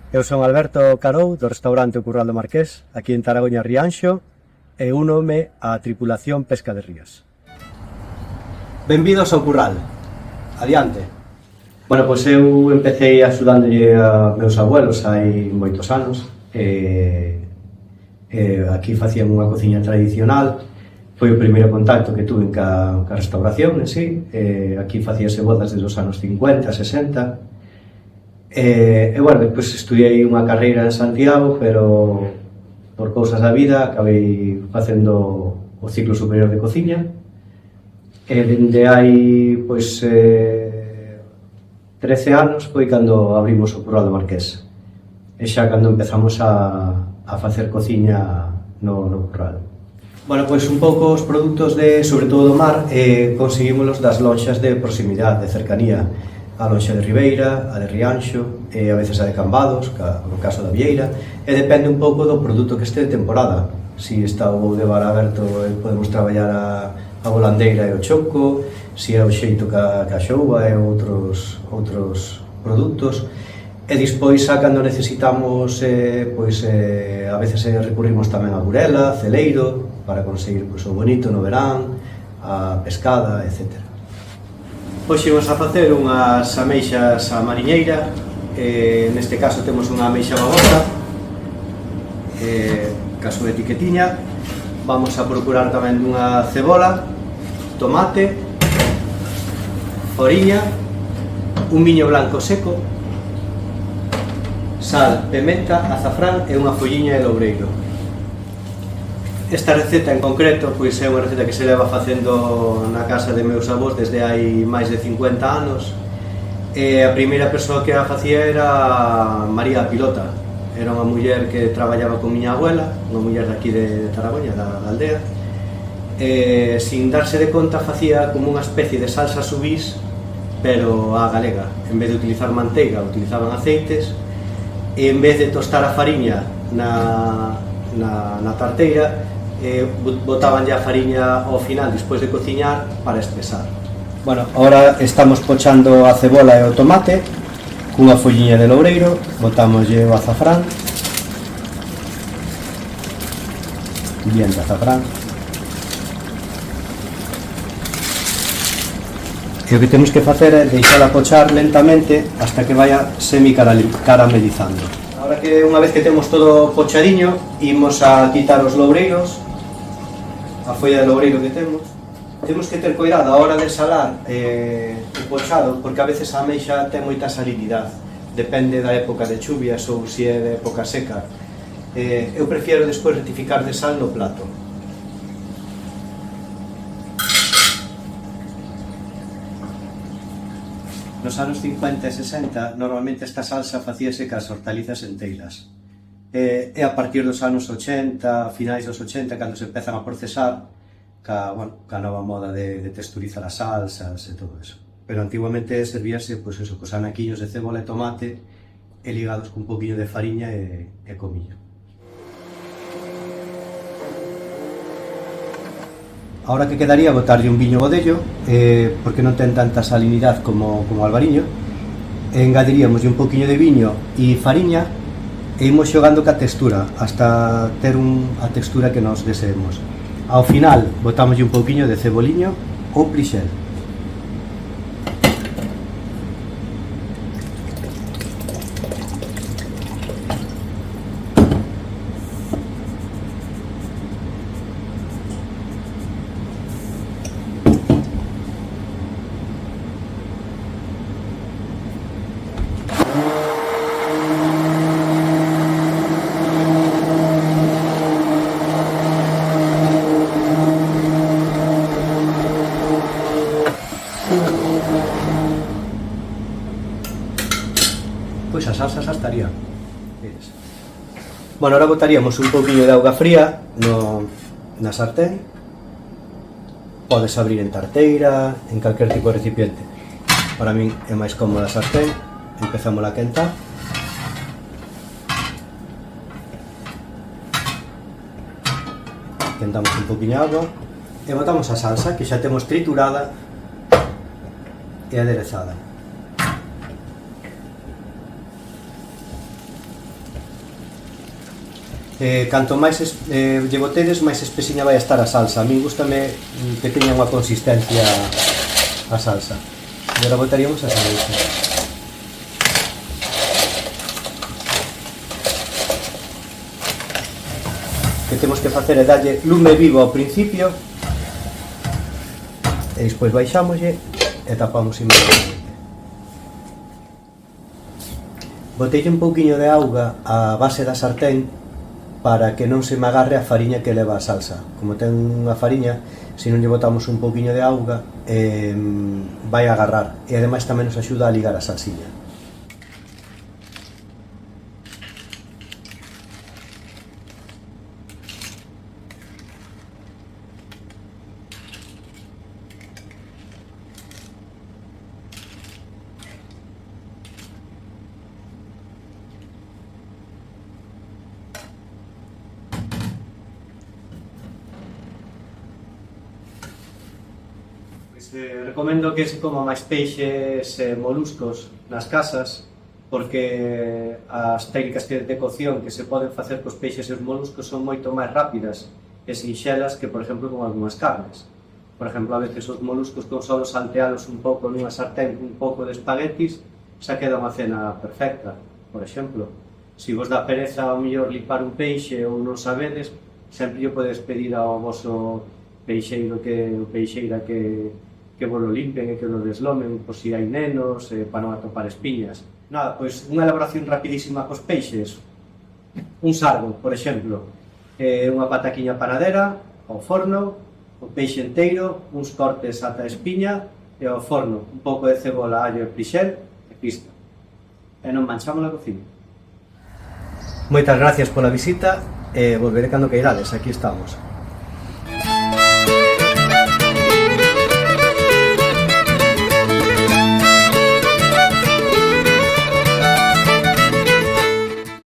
Eu son Alberto Carou, do restaurante O Curral do Marqués, aquí en Taragoña, Rianxo, e únome á tripulación Pesca de Rías. Benvidos ao Curral. Adiante. Bueno, pois eu empecé axudándolle a meus abuelos hai moitos anos. Aquí facían unha cociña tradicional. Foi o primeiro contacto que tuve ca restauración en sí. Aquí facíase bodas desde os anos 50, 60. Bueno, depois estudiei unha carreira en Santiago, pero por cousas da vida acabei facendo o ciclo superior de cociña. Dende hai, pois, 13 anos foi cando abrimos o Curral do Marqués. E xa cando empezamos a facer cociña no Curral. Bueno, pois un pouco os produtos sobre todo do mar, conseguímolos das lonxas de proximidade, de cercanía. A lonxa de Ribeira, a de Rianxo, e a veces a de Cambados, no caso da Vieira, e depende un pouco do produto que este de temporada. Si está o de bar aberto, podemos traballar a volandeira e o choco, si é o xeito ca xouba e outros produtos. E dispois, cando necesitamos, a veces recurrimos tamén a burela, celeiro, para conseguir o bonito no verán, a pescada, etc. Hoxe vamos a facer unhas ameixas á mariñeira. Neste caso temos unha ameixa babosa, ca súa etiquetiña. Vamos a procurar tamén dunha cebola, tomate, foriña, un viño blanco seco, sal, pementa, azafrán e unha folliña de loureiro. Esta receta en concreto pois é unha receta que se leva facendo na casa de meus avós desde hai máis de 50 anos. A primeira persoa que a facía era María Pilota. Era unha muller que traballaba con miña abuela, unha muller daqui de Taragoña, da aldea. Sin darse de conta facía como unha especie de salsa subís, pero a galega. En vez de utilizar manteiga, utilizaban aceites, e en vez de tostar a fariña na tarteira, botaban ya a fariña ao final, despois de cociñar, para espesar. Bueno, ahora estamos pochando a cebola e o tomate cunha folliña de loureiro, botámoslle o azafrán, bien de azafrán, e o que temos que facer é deixala pochar lentamente hasta que vaya semi-caramelizando. Ahora que unha vez que temos todo pochadiño, imos a quitar os loureiros, a folla de loureiro que temos. Temos que ter cuidado a hora de salar o pochado, porque a veces a ameixa ten moita salinidade. Depende da época de chuvias ou se é de época seca. Eu prefiero despois rectificar de sal no plato. Nos anos 50 e 60, normalmente esta salsa facíase cas hortalizas enteiras. E a partir dos anos 80, finais dos 80, cando se empezan a procesar, ca nova moda de texturizar as salsas e todo eso. Pero antiguamente servíase, pois eso, cos anaquiños de cebola e tomate, e ligados cun poquinho de fariña e comiño. Ahora que quedaría botarlle un viño bodello, porque non ten tanta salinidade como o albariño, engadiríamos un poquinho de viño e fariña, e imos xogando ca textura, hasta ter a textura que nos deseemos. Ao final, botámoslle un pouquiño de ceboliño ou prixel. Pois a salsa xa estaría. Bueno, ahora botaríamos un pouquinho de auga fría na sartén. Podes abrir en tarteira, en calquer tipo de recipiente. Para min é máis cómoda a sartén. Empezamos a quentar. Quentamos un pouquinho de agua e botamos a salsa que xa temos triturada e aderezada. Canto máis lle botedes, máis espesiña vai estar a salsa. A min gustame que teña unha consistencia a salsa. E agora botaríamos a salsa. O que temos que facer é darlle lume vivo ao principio e despois baixámoslle e tapamos inmediatamente. Boteille un pouquiño de auga á base da sartén para que non se me agarre a fariña que leva a salsa. Como ten unha fariña, se non lle botamos un pouquiño de auga, vai agarrar. E ademais tamén nos axuda a ligar a salsiña. Recomendo que se coma máis peixes e moluscos nas casas, porque as técnicas de cocción que se poden facer cos peixes e os moluscos son moito máis rápidas e sinxelas que, por exemplo, con algunhas carnes. Por exemplo, a veces os moluscos con solo saltealos un pouco nunha sartén un pouco de espaguetis xa queda unha cena perfecta. Por exemplo, se vos dá pereza ao mellor limpar un peixe ou non sabedes, sempre lle podes pedir ao voso peixeiro ou peixeira que vos lo limpen e que lo deslomen por si hai nenos, para non atopar espiñas. Nada, pois unha elaboración rapidísima cos peixes. Un sardo, por exemplo, unha pataquiña panadera, ao forno, o peixe enteiro, uns cortes ata a espiña e ao forno, un pouco de cebola, allo e prixel e pista. E non manchamos na cociña. Moitas gracias pola visita e volveré cando queirades, aquí estamos.